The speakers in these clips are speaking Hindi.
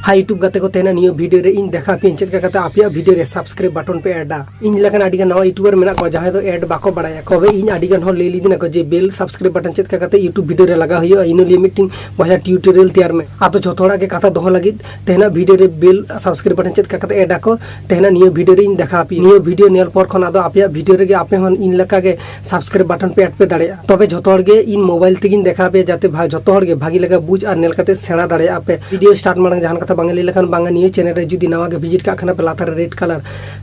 हाई यूट्यूब गाते को तेना नियो वीडियो रे इन देखा पे चेक करते आपिया वीडियो रे सब्सक्राइब बटन पे ऐड इन लेखन आडिगन नवा यूट्यूबर मेना को जहां तो ऐड बाको बड़ाया कबे इन आडिगन हो ले लिदिना को जे बेल सब्सक्राइब बटन चेक करते यूट्यूब वीडियो रे लगा हुई इन लिमिटिंग बजा ट्यूटोरियल तैयार में आतो जोथोड़ा के कथा दोह लगी तेना वीडियो रे बेल सब्सक्राइब बटन चेक करते ऐड को तेना नियो वीडियो रे इन देखा आपी नियो वीडियो नेल पर खन आदो आपिया वीडियो रे आपे हन इन लेका के सब्सक्राइब बटन पे ऐड पे दाड़िया तबे जोथोड़ के इन मोबाइल तेगिन देखा पे जाते भाई जोथोड़ के भागी लगा बुझ और नेल करते सेना दाड़िया आपे वीडियो स्टार्ट मांग जहां कथा बांगे लेखन बांगा नियो चैनल रे जुदी नवा के विजिट का खाना पे लातार रेड कलर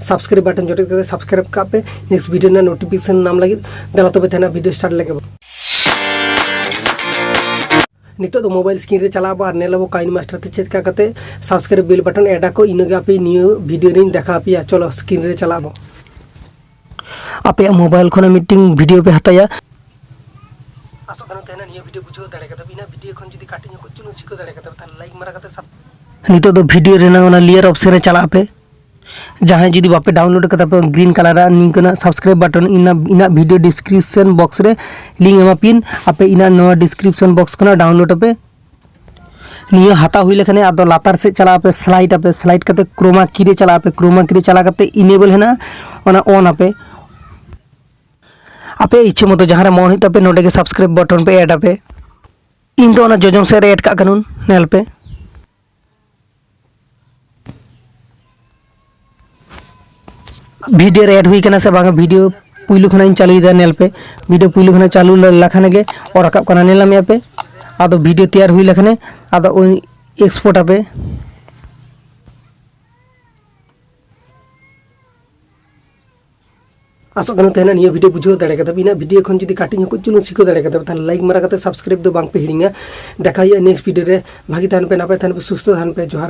सब्सक्राइब बटन जोटे करते सब्सक्राइब का पे नेक्स्ट वीडियो ना नोटिफिकेशन नाम लगी दला तबे तेना वीडियो स्टार्ट लगे नितो तो मोबाइल स्क्रीन रे चलाबो और नेलबो काइन मास्टर ते चेक करते सब्सक्राइब बेल बटन एडा को इनगे आपे न्यू वीडियो रे देखा पिया चलो स्क्रीन रे चलाबो आपे मोबाइल खोना मीटिंग वीडियो पे हताया आसो कनो तेना नियो वीडियो बुझो दाड़े कते बिना वीडियो खन जदी काटिन को चुनु सिको दाड़े कते त लाइक मारा कते सब नितो तो वीडियो रे ना लेयर ऑप्शन रे चला पे जहां जदी बापे डाउनलोड करता पे ग्रीन कलर लिंक ना सब्सक्राइब बटन इना वीडियो डिस्क्रिप्शन बॉक्स रे लिंक एमा पिन आपे इना नो डिस्क्रिप्शन बॉक्स कना डाउनलोड पे नियो हाता हुई लेखने आदो लातार से चला पे स्लाइड करते क्रोमा की रे चला करते इनेबल है ना ओना ऑन आपे इच्छे मतो जहां रे मन हित पे नोडे के सब्सक्राइब बटन पे ऐड आपे इन तो ओना जोजों से ऐड का कानून नेल पे वीडियो ऐड हुई कना से बांगा वीडियो पुइलु खना इन चालू दा नेल पे वीडियो पुइलु खना चालू लखने के और रकब कना नेला में पे आदो वीडियो तैयार हुई लखने आदो एक्सपोर्ट आपे आसो कनो तेना नियो वीडियो बुझो दाड़े कते बिना वीडियो खन जदी काटिन को चुनु सिको दाड़े कते त लाइक मारा कते सब्सक्राइब दो बांग पे हिडिंगा देखा नेक्स्ट वीडियो रे भागी थान पे नापे थान पे सुस्त थान पे जोहार।